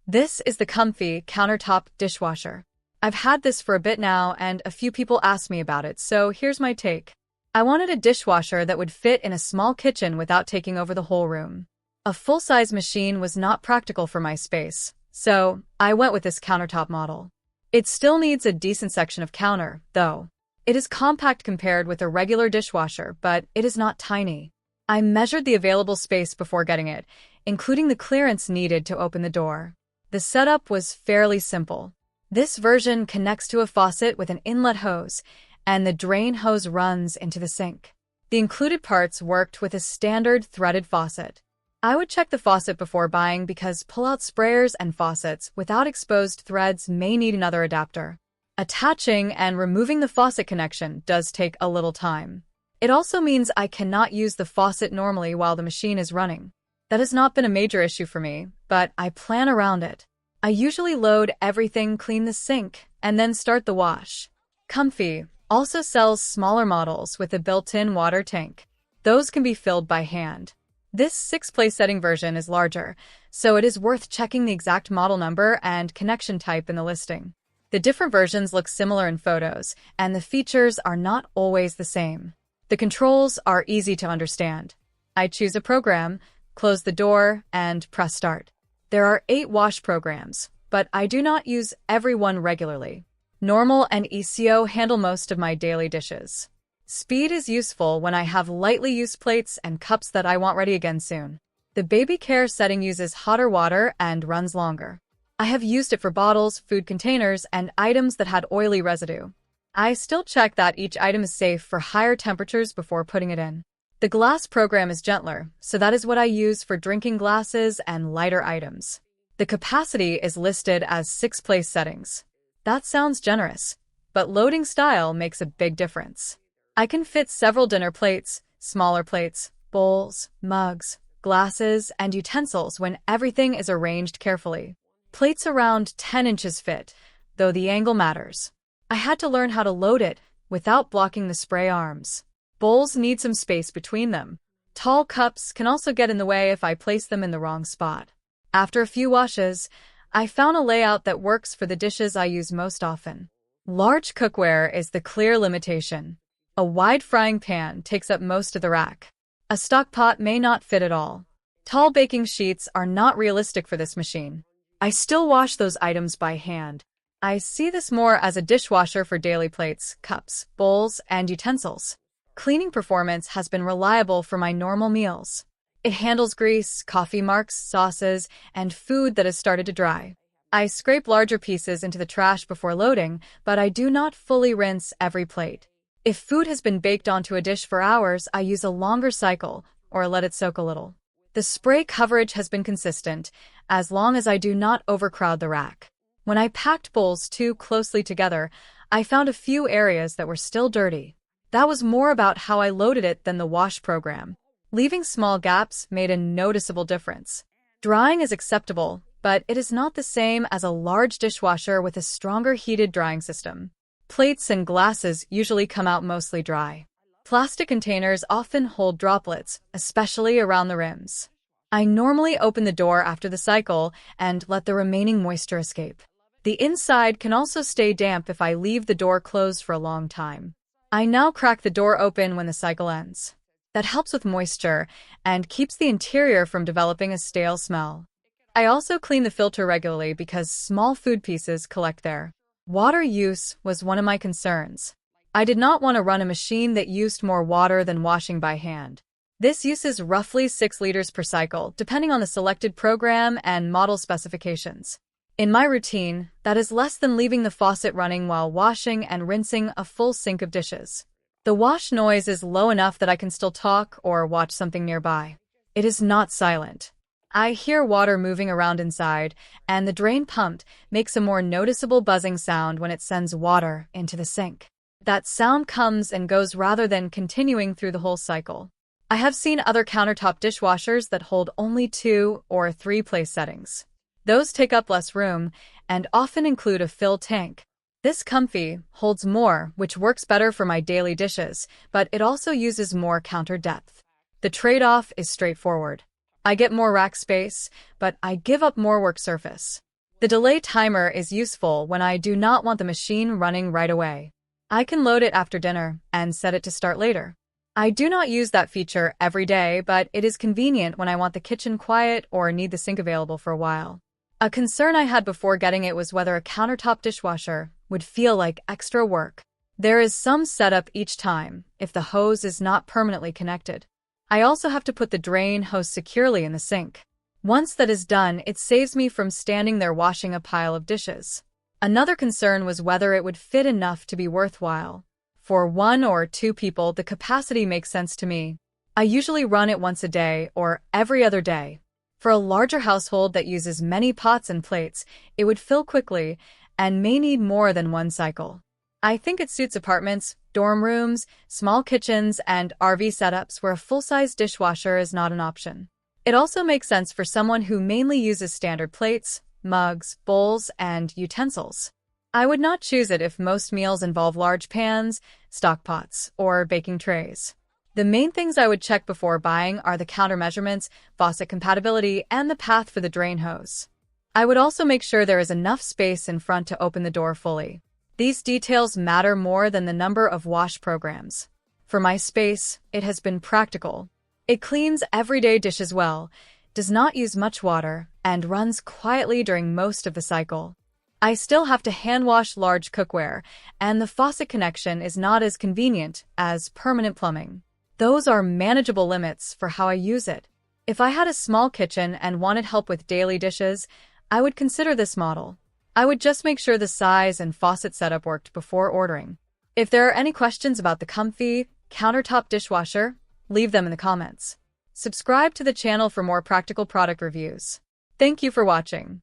This is the COMFEE Countertop Dishwasher. I've had this for a bit now and a few people asked me about it, so here's my take. I wanted a dishwasher that would fit in a small kitchen without taking over the whole room. A full-size machine was not practical for my space, so I went with this countertop model. It still needs a decent section of counter, though. It is compact compared with a regular dishwasher, but it is not tiny. I measured the available space before getting it, including the clearance needed to open the door. The setup was fairly simple. This version connects to a faucet with an inlet hose, and the drain hose runs into the sink. The included parts worked with a standard threaded faucet. I would check the faucet before buying because pull-out sprayers and faucets without exposed threads may need another adapter. Attaching and removing the faucet connection does take a little time. It also means I cannot use the faucet normally while the machine is running. That has not been a major issue for me, but I plan around it. I usually load everything, clean the sink, and then start the wash. COMFEE also sells smaller models with a built-in water tank. Those can be filled by hand. This 6-place setting version is larger, so it is worth checking the exact model number and connection type in the listing. The different versions look similar in photos, and the features are not always the same. The controls are easy to understand. I choose a program, close the door, and press start. There are 8 wash programs, but I do not use every one regularly. Normal and ECO handle most of my daily dishes. Speed is useful when I have lightly used plates and cups that I want ready again soon. The baby care setting uses hotter water and runs longer. I have used it for bottles, food containers, and items that had oily residue. I still check that each item is safe for higher temperatures before putting it in. The glass program is gentler, so that is what I use for drinking glasses and lighter items. The capacity is listed as 6-place settings. That sounds generous, but loading style makes a big difference. I can fit several dinner plates, smaller plates, bowls, mugs, glasses, and utensils when everything is arranged carefully. Plates around 10 inches fit, though the angle matters. I had to learn how to load it without blocking the spray arms. Bowls need some space between them. Tall cups can also get in the way if I place them in the wrong spot. After a few washes, I found a layout that works for the dishes I use most often. Large cookware is the clear limitation. A wide frying pan takes up most of the rack. A stock pot may not fit at all. Tall baking sheets are not realistic for this machine. I still wash those items by hand. I see this more as a dishwasher for daily plates, cups, bowls, and utensils. Cleaning performance has been reliable for my normal meals. It handles grease, coffee marks, sauces, and food that has started to dry. I scrape larger pieces into the trash before loading, but I do not fully rinse every plate. If food has been baked onto a dish for hours, I use a longer cycle or let it soak a little. The spray coverage has been consistent, as long as I do not overcrowd the rack. When I packed bowls too closely together, I found a few areas that were still dirty. That was more about how I loaded it than the wash program. Leaving small gaps made a noticeable difference. Drying is acceptable, but it is not the same as a large dishwasher with a stronger heated drying system. Plates and glasses usually come out mostly dry. Plastic containers often hold droplets, especially around the rims. I normally open the door after the cycle and let the remaining moisture escape. The inside can also stay damp if I leave the door closed for a long time. I now crack the door open when the cycle ends. That helps with moisture and keeps the interior from developing a stale smell. I also clean the filter regularly because small food pieces collect there. Water use was one of my concerns. I did not want to run a machine that used more water than washing by hand. This uses roughly 6 liters per cycle, depending on the selected program and model specifications. In my routine, that is less than leaving the faucet running while washing and rinsing a full sink of dishes. The wash noise is low enough that I can still talk or watch something nearby. It is not silent. I hear water moving around inside, and the drain pumped makes a more noticeable buzzing sound when it sends water into the sink. That sound comes and goes rather than continuing through the whole cycle. I have seen other countertop dishwashers that hold only 2 or 3-place settings. Those take up less room and often include a fill tank. This COMFEE holds more, which works better for my daily dishes, but it also uses more counter depth. The trade-off is straightforward. I get more rack space, but I give up more work surface. The delay timer is useful when I do not want the machine running right away. I can load it after dinner and set it to start later. I do not use that feature every day, but it is convenient when I want the kitchen quiet or need the sink available for a while. A concern I had before getting it was whether a countertop dishwasher would feel like extra work. There is some setup each time if the hose is not permanently connected. I also have to put the drain hose securely in the sink. Once that is done, it saves me from standing there washing a pile of dishes. Another concern was whether it would fit enough to be worthwhile. For 1 or 2 people, the capacity makes sense to me. I usually run it once a day or every other day. For a larger household that uses many pots and plates, it would fill quickly and may need more than one cycle. I think it suits apartments, dorm rooms, small kitchens, and RV setups where a full-size dishwasher is not an option. It also makes sense for someone who mainly uses standard plates, mugs, bowls, and utensils. I would not choose it if most meals involve large pans, stock pots, or baking trays. The main things I would check before buying are the counter measurements, faucet compatibility, and the path for the drain hose. I would also make sure there is enough space in front to open the door fully. These details matter more than the number of wash programs. For my space, it has been practical. It cleans everyday dishes well, does not use much water, and runs quietly during most of the cycle. I still have to hand wash large cookware, and the faucet connection is not as convenient as permanent plumbing. Those are manageable limits for how I use it. If I had a small kitchen and wanted help with daily dishes, I would consider this model. I would just make sure the size and faucet setup worked before ordering. If there are any questions about the COMFEE countertop dishwasher, leave them in the comments. Subscribe to the channel for more practical product reviews. Thank you for watching.